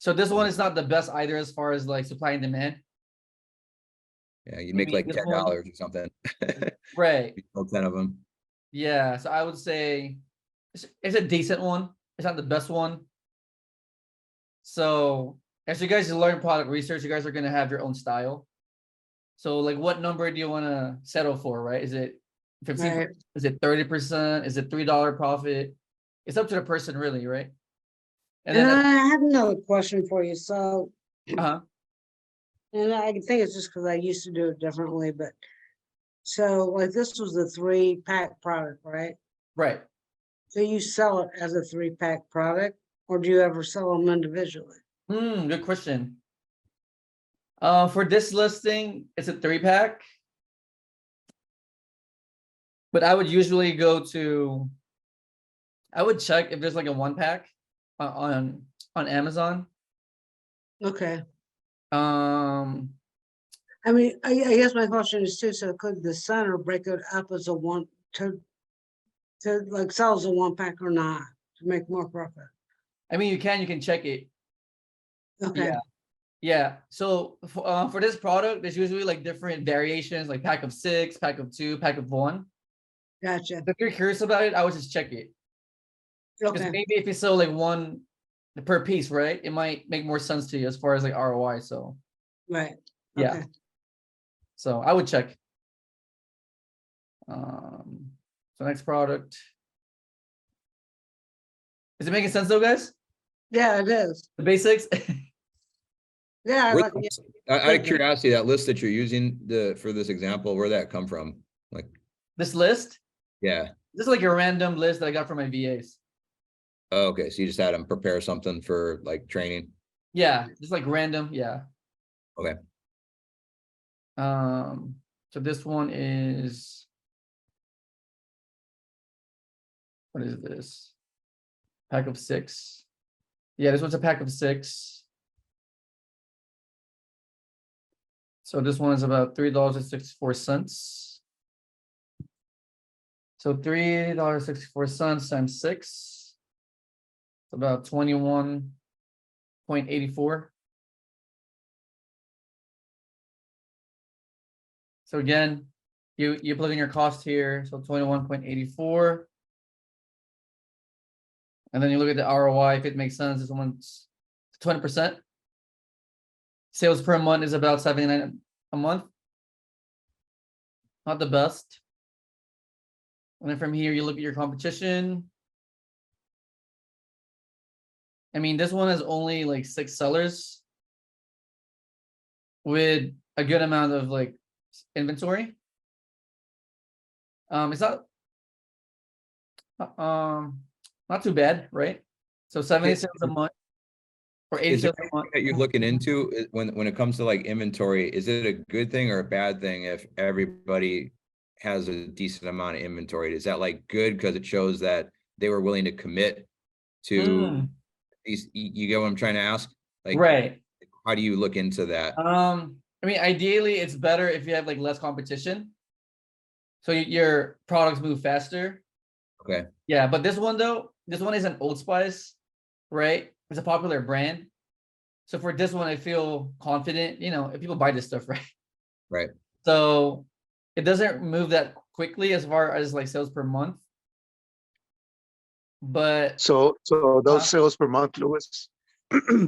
So this one is not the best either as far as like supply and demand. Yeah, you make like this $10 one- or something. Right. You sell 10 of them. Yeah. So I would say it's a decent one. It's not the best one. So as you guys learn product research, you guys are gonna have your own style. So like what number do you want to settle for, right? Is it 15? Right. Is it 30%? Is it $3 profit? It's up to the person really, right? And And then I have another question for you. So, uh-huh. and I think it's just because I used to do it differently, but so like this was a 3-pack product, right? Right. So you sell it as a 3-pack product, or do you ever sell them individually? Good question. For this listing, it's a 3-pack. But I would usually I would check if there's like a 1-pack on Amazon. Okay. Um, I mean, I guess my question is too, so could the center break it up as a one to like sell as a 1-pack or not to make more profit? I mean, you can check it. Okay. Yeah. So for this product, there's usually like different variations, like pack of 6, pack of 2, pack of 1. Gotcha. If you're curious about it, I would just check it. Because Okay. maybe if you sell like one per piece, right? It might make more sense to you as far as like ROI. So Right. yeah. Okay. So I would check. So next product. Is it making sense though, guys? Yeah, it is. The basics? Yeah, I Where- like it. Out of curiosity, that list that you're using for this example, where'd that come from? Like, This list? yeah. This is like a random list that I got from my VAs. Oh, okay. So you just had them prepare something for like training. Yeah, just like random. Yeah. Okay. So this one is, what is this? Pack of 6. Yeah, this one's a pack of 6. So this one is about $3.64. So $3.64 times 6. It's about 21.84. So again, you plug in your cost here, so 21.84. And then you look at the ROI, if it makes sense, this one's 20%. Sales per month is about 79 a month. Not the best. And then from here, you look at your competition. I mean, this one has only like 6 sellers with a good amount of like inventory. It's not too bad, right? So 70 sales a month or 80 Is there sales a anything month. that you're looking into when it comes to like inventory? Is it a good thing or a bad thing if everybody has a decent amount of inventory? Is that like good because it shows that they were willing to commit to these? You get what I'm trying to ask? Like, Right. how do you look into that? I mean, ideally, it's better if you have like less competition, so your products move faster. Okay. Yeah, but this one though, this one is an Old Spice, right? It's a popular brand. So for this one, I feel confident, if people buy this stuff, right? Right. So it doesn't move that quickly as far as like sales per month. But So those Uh, sales per month, Louis,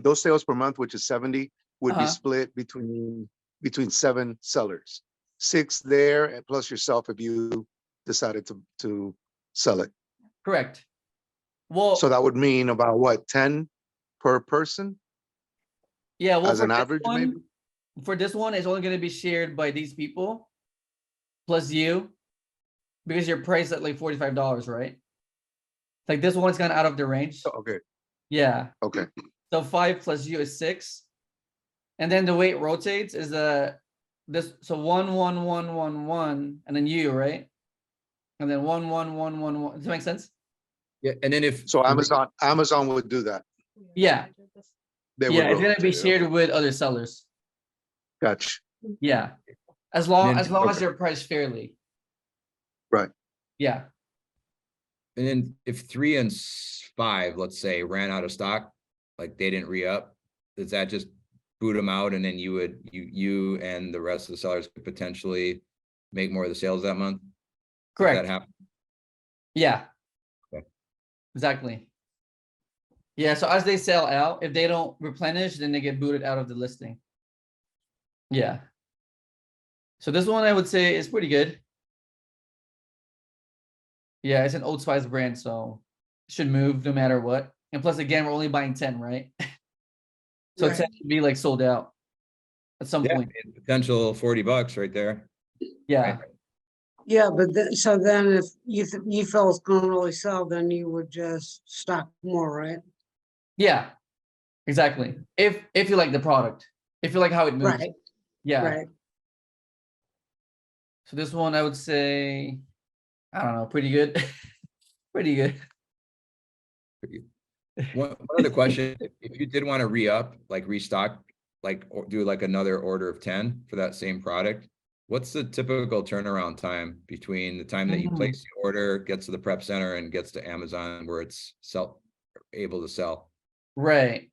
those sales per month, which is 70, would be Uh-huh. split between 7 sellers. 6 there and plus yourself if you decided to sell it. correct. Well, So that would mean about what, 10 per person yeah, well, as an average, maybe? for this one, it's only going to be shared by these people plus you because you're priced at like $45, right? Like this one's kind of out of the range. Okay, Yeah. okay. So 5 plus you is 6. And then the way it rotates is so 1, 1, 1, 1, 1, and then you, right? And then 1, 1, 1, 1, 1. Does that make sense? Yeah. And then if So Amazon would do that. Yeah. They Yeah, would it's gonna be rotate it, shared okay. with other sellers. Gotcha. Yeah. As long Then- as okay. they're priced fairly. Right. Yeah. And then if 3 and 5, let's say, ran out of stock, like they didn't re-up, does that just boot them out and then you and the rest of the sellers could potentially make more of the sales that month? Does that Correct. happen? Yeah. Okay. Exactly. Yeah, so as they sell out, if they don't replenish, then they get booted out of the listing. Yeah. So this one I would say is pretty good. Yeah, it's an Old Spice brand, so it should move no matter what. And plus, again, we're only buying 10, right? So Right. 10 should be like sold out at some Yeah, point. potential $40 right there. Yeah. Yeah, but then, so then if you felt it's gonna really sell, then you would just stock more, right? Yeah. Exactly. If you like the product, if you like how it moves. Right, Yeah. right. So this one I would say, I don't know, pretty good. Pretty good. One other question, if you did want to re-up, like restock, like or do like another order of 10 for that same product, what's the typical turnaround time between the time that you Mhm. place the order, gets to the prep center and gets to Amazon where it's able to sell? Right.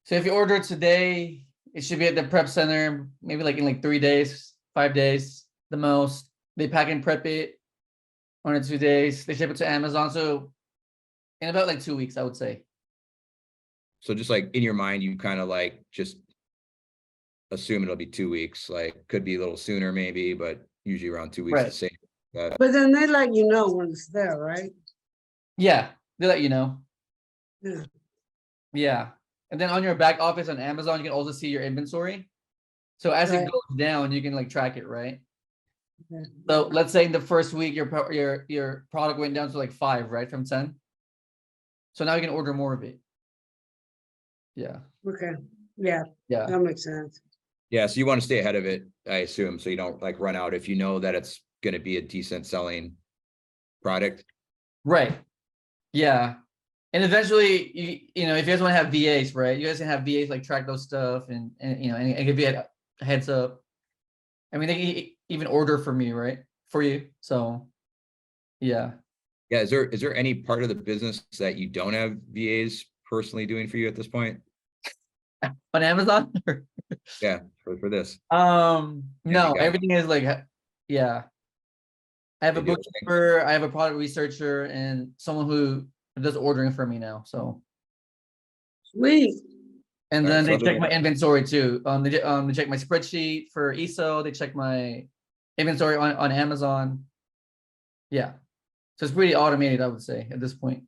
So if you order it today, it should be at the prep center, maybe like in like 3 days, 5 days, the most. They pack and prep it 1 or 2 days. They ship it to Amazon. So in about like 2 weeks, I would say. So just like in your mind, you kind of like just assume it'll be 2 weeks, like could be a little sooner maybe, but usually around 2 weeks Right. is safe. But then they let you know when it's there, right? Yeah, they let you know. Yeah. Yeah. And then on your back office on Amazon, you can also see your inventory. So as it Right. goes down, you can like track it, right? Okay. So let's say in the first week, your product went down to like 5, right, from 10. So now you can order more of it. Yeah. Okay, yeah, Yeah. that makes sense. Yeah, so you want to stay ahead of it, I assume, so you don't like run out if you know that it's gonna be a decent selling product. Right. Yeah. And eventually, you know, if you guys want to have VAs, right? You guys can have VAs like track those stuff and you know, and give you a heads up. I mean, they can even order for me, right? For you. So, yeah. Yeah, is there any part of the business that you don't have VAs personally doing for you at this point? On Amazon? Yeah, for this. No, got- everything is like, yeah. I have They a do everything. bookkeeper, I have a product researcher, and someone who does ordering for me now. So, Sweet, and All right, then so they other check than- my inventory too. They check my spreadsheet for ESO. They check my inventory on Amazon. Yeah. So it's pretty automated, I would say, at this point.